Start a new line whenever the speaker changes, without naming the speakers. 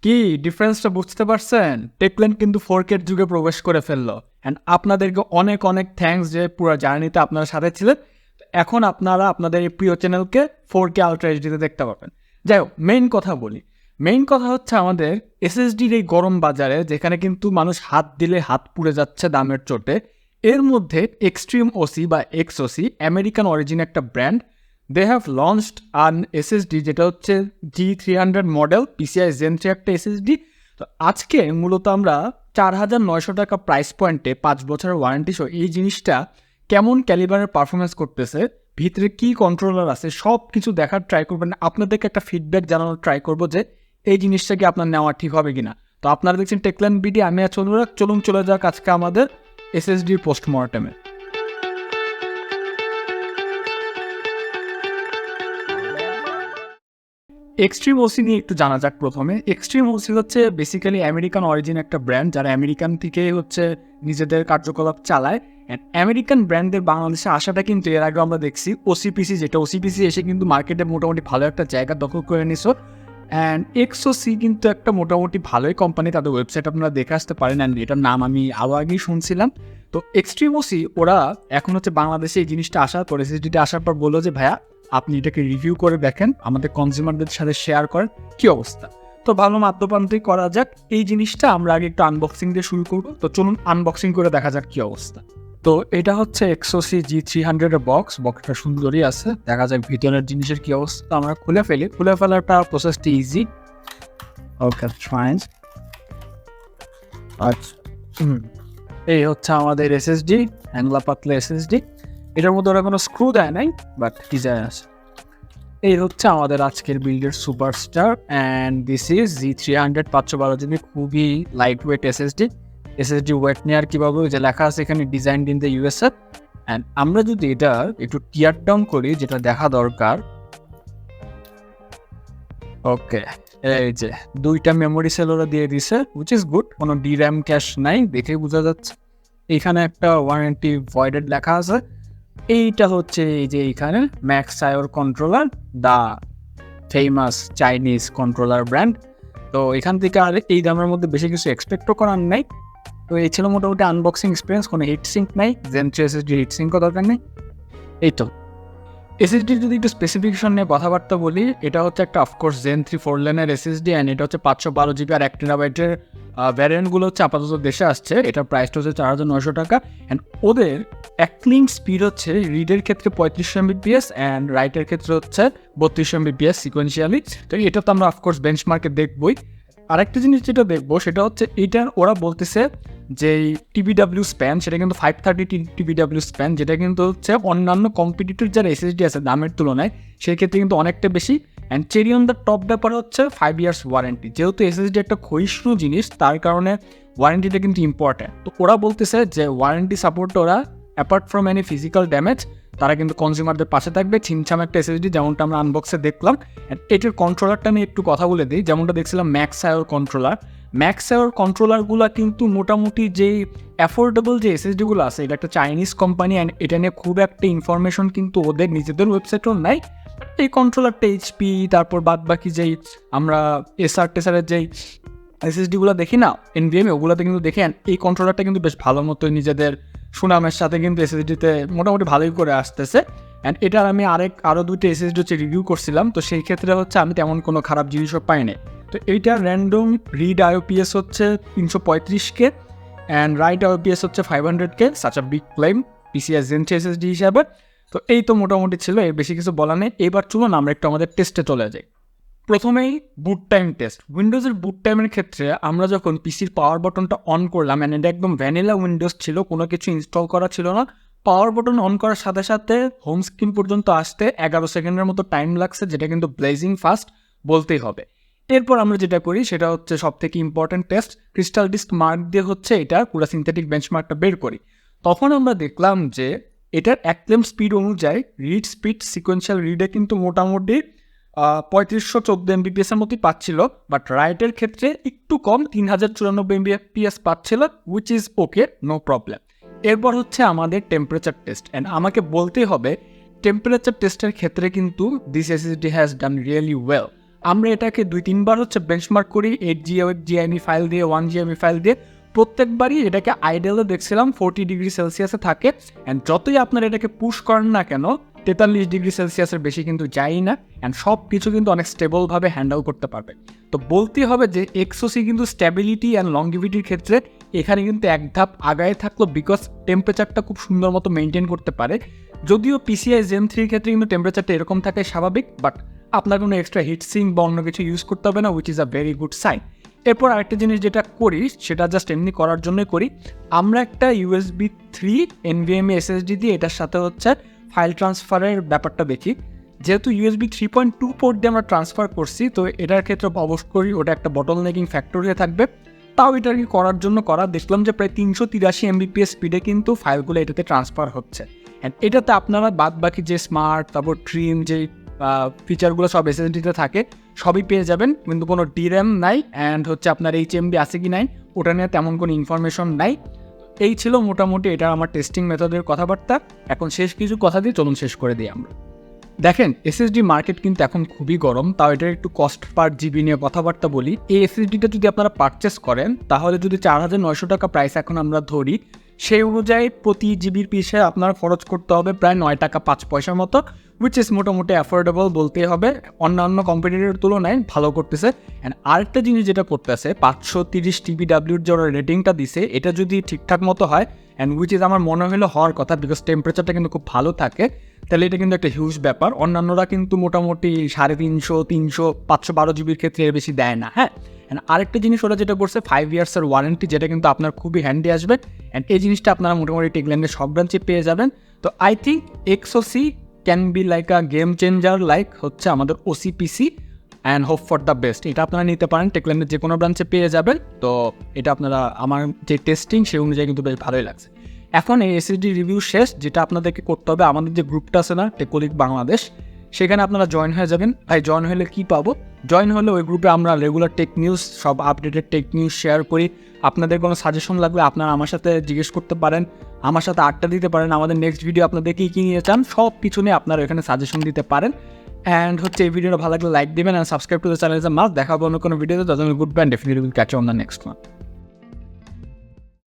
কি ডিফারেন্সটা বুঝতে পারছেন? টেকল্যান্ড কিন্তু 4K যুগে প্রবেশ করে ফেললো। অ্যান্ড আপনাদেরকে অনেক অনেক থ্যাঙ্কস যে পুরো জার্নিতে আপনারা সাথে ছিলেন। এখন আপনারা আপনাদের এই প্রিয় চ্যানেলকে 4K আলট্রা এইচডিতে দেখতে পাবেন। যাই হোক, মেইন কথা বলি। মেইন কথা হচ্ছে আমাদের এসএসডির এই গরম বাজারে, যেখানে কিন্তু মানুষ হাত দিলে হাত পুড়ে যাচ্ছে দামের চোটে, এর মধ্যে এক্সট্রিম ওসি বা এক্সওসি আমেরিকান অরিজিন একটা brand, they have launched an SSD যেটা হচ্ছে G300 মডেল PCI Gen 3 একটা এসএসডি। তো আজকে মূলত আমরা 4,900 টাকা প্রাইস পয়েন্টে 5 বছরের ওয়ারেন্টি সহ এই জিনিসটা কেমন ক্যালিবারের পারফরমেন্স করতেছে, ভিতরে কি কন্ট্রোলার আছে, সব কিছু দেখার ট্রাই করবেন। আপনাদেরকে একটা ফিডব্যাক জানানোর ট্রাই করবো যে এই জিনিসটা কি আপনার নেওয়া ঠিক হবে কিনা। তো আপনারা দেখছেন টেকল্যান্ড বিডি, আমি আর চলুন চলে যাক আজকে আমাদের এসএসডির পোস্টমর্টেমে। এক্সট্রিম ওসি নিয়ে একটু জানা যাক প্রথমে। এক্সট্রিম ওসি হচ্ছে বেসিক্যালি আমেরিকান অরিজিন একটা ব্র্যান্ড, যারা আমেরিকান থেকে হচ্ছে নিজেদের কার্যকলাপ চালায়। অ্যান্ড আমেরিকান ব্র্যান্ডের বাংলাদেশে আসাটা কিন্তু এর আগে আমরা দেখছি ওসিপিসি, যেটা ওসিপিসি এসে কিন্তু মার্কেটে মোটামুটি ভালো একটা জায়গা দখল করে নিছো। অ্যান্ড এক্সওসি কিন্তু একটা মোটামুটি ভালোই কোম্পানি, তাদের ওয়েবসাইট আপনারা দেখে আসতে পারেন। অ্যান্ড এটার নাম আমি আরও আগেই শুনছিলাম। তো এক্সট্রিম ওসি ওরা এখন হচ্ছে বাংলাদেশে এই জিনিসটা আসার পর, এসএসডিটা আসার পর বললো যে ভাইয়া আপনি এটাকে রিভিউ করে দেখেন, আমাদের কনজিউমারদের সাথে শেয়ার করেন কী অবস্থা। তো ভালো মাধ্যমান্তই করা যাক এই জিনিসটা। আমরা আগে একটু আনবক্সিং দিয়ে শুরু করবো। তো চলুন আনবক্সিং করে দেখা যাক কী অবস্থা। তো এটা হচ্ছে এক্সওসি G300 বক্সটা সুন্দরই আছে। দেখা যাক ভিতরের জিনিসের কী অবস্থা। আমরা খুলে ফেলাটা প্রসেসটি ইজি। Okay fine. আচ্ছা, এই হচ্ছে আমাদের এসএসডি, হ্যাংলা পাতলা এসএসডি। এটার মধ্যে ওরা কোনো স্ক্রু দেয় নাই, বাট ডিজাইন আছে। এই হচ্ছে আমাদের আজকের বিল্ডের superstar, and this is G300 512 GB, খুবই লাইট ওয়েট এসএসডি ওয়েট নেওয়ার কীভাবে যে লেখা আছে এখানে design in the USA। And আমরা যদি এটা একটু টিয়ার ডাউন করি, যেটা দেখা দরকার, ওকে এই যে 2টা মেমোরি সেল ওরা দিয়ে দিছে, উইচ ইজ গুড। কোনো DRAM ক্যাশ নাই, দেখেই বোঝা যাচ্ছে। এইখানে একটা ওয়ারেন্টি ভয়েডেড লেখা আছে। এইটা হচ্ছে এই যে এইখানে Maxio controller, the famous Chinese controller brand. তো এখান থেকে আর এই দামের মধ্যে বেশি কিছু এক্সপেক্টও করার নাই। তো এই ছিল মোটামুটি আনবক্সিং এক্সপিরিয়েন্স। কোনো হিটসিঙ্ক নাই, Gen 3 SSD হিটসিঙ্কও দরকার নেই। এই তো এসএসডির যদি একটু স্পেসিফিকেশন নিয়ে কথাবার্তা বলি, এটা হচ্ছে একটা অফকোর্স Gen 3 4 লেনের এসএসডি, অ্যান্ড এটা হচ্ছে 512 জিবি আর 1 টেরাবাইটের ভ্যারিয়েন্টগুলো হচ্ছে আপাতত দেশে আসছে। এটার প্রাইসটা হচ্ছে 4,900 টাকা। অ্যান্ড ওদের অ্যাক্লিং স্পিড হচ্ছে রিডের ক্ষেত্রে 3500 Mbps অ্যান্ড রাইটের ক্ষেত্রে হচ্ছে 3200 Mbps সিকোয়েন্সিয়ালি। তো এটা তো আমরা অফকোর্স বেঞ্চমার্কে দেখবই। আরেকটা জিনিস যেটা দেখবো সেটা হচ্ছে এটার ওরা বলতেছে যে TBW স্প্যান, সেটা কিন্তু 530 TBW স্প্যান, যেটা কিন্তু হচ্ছে অন্যান্য কম্পিটিটর যারা এসএসডি আছে দামের তুলনায় সেই ক্ষেত্রে কিন্তু অনেকটা বেশি। And cherry on the top ব্যাপার হচ্ছে 5 ইয়ার্স ওয়ারেন্টি। যেহেতু এসএসডি একটা ক্ষয়িষ্ণু জিনিস, তার কারণে ওয়ারেন্টিটা কিন্তু ইম্পর্ট্যান্ট। তো ওরা বলতেছে যে ওয়ারেন্টি সাপোর্ট ওরা apart from any physical damage তারা কিন্তু কনজিউমারদের পাশে থাকবে। ছিমছাম একটা এসএসডি যেমনটা আমরা আনবক্সে দেখলাম। অ্যান্ড এটার কন্ট্রোলারটা নিয়ে একটু কথা বলে দিই। যেমনটা দেখছিলাম ম্যাক্স আয়োর কন্ট্রোলারগুলো কিন্তু মোটামুটি যেই অ্যাফোর্ডেবল যে এসএসডিগুলো আছে, এটা একটা চাইনিজ কোম্পানি। অ্যান্ড এটা নিয়ে খুব একটা ইনফরমেশন কিন্তু ওদের নিজেদের ওয়েবসাইটেও নাই। এই কন্ট্রোলারটা HP, তারপর বাদ বাকি যেই আমরা টেসারের যেই এসএসডিগুলো দেখি না NVMe, ওগুলোতে কিন্তু দেখি। এই কন্ট্রোলারটা কিন্তু বেশ ভালো মতো নিজেদের সুনামের সাথে কিন্তু এসএসডিতে মোটামুটি ভালোই করে আসতেছে। অ্যান্ড এটার আমি আরও 2টা এসএসডি হচ্ছে রিভিউ করছিলাম। তো সেই ক্ষেত্রে হচ্ছে আমি তেমন কোনো খারাপ জিনিসও পাই নাই। তো এইটার র্যান্ডম রিড IOPS হচ্ছে 335K অ্যান্ড রাইট IOPS হচ্ছে 500K, such a big claim PCI Gen 3 SSD হিসাবে। তো এই তো মোটামুটি ছিল, এর বেশি কিছু বলা নেই। এবার চলুন আমরা একটু আমাদের টেস্টে চলে যাই। প্রথমেই বুট টাইম টেস্ট। উইন্ডোজের বুট টাইমের ক্ষেত্রে আমরা যখন পিসির পাওয়ার বাটনটা অন করলাম, অ্যান্ড এটা একদম ভ্যানিলা উইন্ডোজ ছিল, কোনো কিছু ইনস্টল করা ছিল না। পাওয়ার বাটন অন করার সাথে সাথে হোম স্ক্রিন পর্যন্ত আসতে 11 সেকেন্ডের মতো টাইম লাগছে, যেটা কিন্তু ব্লেজিং ফাস্ট বলতেই হবে। এরপর আমরা যেটা করি সেটা হচ্ছে সব থেকে important test, crystal disk mark দিয়ে হচ্ছে এটা পুরো সিনথেটিক বেঞ্চমার্কটা বের করি। তখন আমরা দেখলাম যে এটার অ্যাক্লেম স্পিড অনুযায়ী রিড স্পিড সিকোয়েন্সিয়াল রিডে কিন্তু মোটামুটি 3514 Mbps এর মতোই পাচ্ছিল, বাট রাইটের ক্ষেত্রে একটু কম 3094 Mbps পাচ্ছিল, which is okay, no problem. এরপর হচ্ছে আমাদের টেম্পারেচার টেস্ট। অ্যান্ড আমাকে বলতেই হবে টেম্পারেচার টেস্টের ক্ষেত্রে কিন্তু this SSD has done really well. আমরা এটাকে 2-3 বার হচ্ছে বেঞ্চমার্ক করি 8 GME ফাইল দিয়ে 1 GME ফাইল দিয়ে, প্রত্যেকবারই এটাকে আইডিয়ালে দেখছিলাম 40 ডিগ্রি সেলসিয়াসে থাকে। অ্যান্ড যতই আপনারা এটাকে পুশ করেন না কেন 43 ডিগ্রি সেলসিয়াসের বেশি কিন্তু যাই না, অ্যান্ড সব কিছু কিন্তু অনেক স্টেবলভাবে হ্যান্ডেল করতে পারবে। তো বলতেই হবে যে এক্সওসি কিন্তু স্ট্যাবিলিটি অ্যান্ড লংগিভিটির ক্ষেত্রে এখানে কিন্তু এক ধাপ আগায় থাকলো, বিকজ টেম্পারেচারটা খুব সুন্দর মতো মেনটেন করতে পারে। যদিও PCI Gen 3 ক্ষেত্রে কিন্তু টেম্পারেচারটা এরকম থাকে স্বাভাবিক, বাট আপনার কোনো এক্সট্রা হিট সিঙ্ক বা অন্য কিছু ইউজ করতে হবে না, which is a very good sign. এরপর আরেকটা জিনিস যেটা করি সেটা জাস্ট এমনি করার জন্যই করি, আমরা একটা USB 3 NVMe SSD দিয়ে এটার সাথে হচ্ছে ফাইল ট্রান্সফারের ব্যাপারটা দেখি। যেহেতু USB 3.2 পোর্ট দিয়ে আমরা ট্রান্সফার করছি, তো এটার ক্ষেত্রে অবশ্যই ওটা একটা বটল নেকিং ফ্যাক্টর হয়ে থাকবে। তাও এটা কি করার জন্য দেখলাম যে প্রায় 383 Mbps স্পিডে কিন্তু ফাইলগুলো এটাতে ট্রান্সফার হচ্ছে। অ্যান্ড এটাতে আপনারা বাদ বাকি যে স্মার্ট তারপর ট্রিম যে ফিচারগুলো সব SSDতে থাকে সবই পেয়ে যাবেন, কিন্তু কোনো DRAM নাই, অ্যান্ড হচ্ছে আপনার HMB আছে কি নাই ওটা নিয়ে তেমন কোনো ইনফরমেশন নাই। এই ছিল মোটামুটি এটা আমার টেস্টিং মেথডের কথাবার্তা। এখন শেষ কিছু কথা দিয়ে চলুন শেষ করে দিই আমরা। দেখেন, SSD মার্কেট কিন্তু এখন খুবই গরম, তাও এটার একটু কস্ট পার জিবি নিয়ে কথাবার্তা বলি। এই SSDটা যদি আপনারা পারচেস করেন তাহলে যদি 4900 টাকা প্রাইস এখন আমরা ধরি, সেই অনুযায়ী প্রতি জিবির পিছে আপনার খরচ করতে হবে প্রায় 9 টাকা 5 পয়সার মতো, উইচ ইজ মোটামুটি অ্যাফোর্ডেবল বলতেই হবে, অন্যান্য কম্পিটিটরের তুলনায় ভালো করতেছে। অ্যান্ড আরেকটা জিনিস যেটা করতেছে 530 TBWর যে ওরা রেটিংটা দিছে এটা যদি ঠিকঠাক মতো হয়, অ্যান্ড উইচ ইজ আমার মনে হলো হওয়ার কথা, বিকজ টেম্পারেচারটা কিন্তু খুব ভালো থাকে, তাহলে এটা কিন্তু একটা হিউজ ব্যাপার। অন্যান্যরা কিন্তু মোটামুটি 350, 300, 512 জিবির ক্ষেত্রে এর বেশি দেয় না। হ্যাঁ, অ্যান্ড আরেকটা জিনিস ওরা যেটা করছে 5 ইয়ার্সের ওয়ারেন্টি, যেটা কিন্তু আপনার খুবই হ্যান্ডি আসবে, অ্যান্ড এই জিনিসটা আপনারা মোটামুটি টেকল্যান্ডের সব ব্রাঞ্চে পেয়ে যাবেন। তো I think XOC can be like a game changer, like হচ্ছে আমাদের OCPC, and hope for the best. এটা আপনারা নিতে পারেন, টেকল্যান্ডের যে কোনো ব্রাঞ্চে পেয়ে যাবেন। তো এটা আপনারা আমার যে টেস্টিং সেই অনুযায়ী কিন্তু বেশ ভালোই লাগছে। এখন এই SSD রিভিউ শেষ, যেটা আপনাদেরকে করতে হবে আমাদের যে গ্রুপটা আছে না টেকোলিক বাংলাদেশ, সেখানে আপনারা জয়েন হয়ে যাবেন। ভাই জয়েন হলে কি পাবো? জয়েন হলে ওই গ্রুপে আমরা রেগুলার টেক নিউজ, সব আপডেটেড টেক নিউজ শেয়ার করি। আপনাদের কোনো সাজেশন লাগলে আপনারা আমার সাথে জিজ্ঞেস করতে পারেন, আমার সাথে আড্ডা দিতে পারেন, আমাদের নেক্সট ভিডিও আপনাদের কী নিয়ে চান সব কিছু নিয়ে আপনারা এখানে সাজেশন দিতে পারেন। অ্যান্ড হচ্ছে এই ভিডিওটা ভালো লাগলে লাইক দেবেন, and subscribe to the channel. Must দেখা হবে অন্য কোনো ভিডিওতে। তখন good bye, definitely will catch on the next one.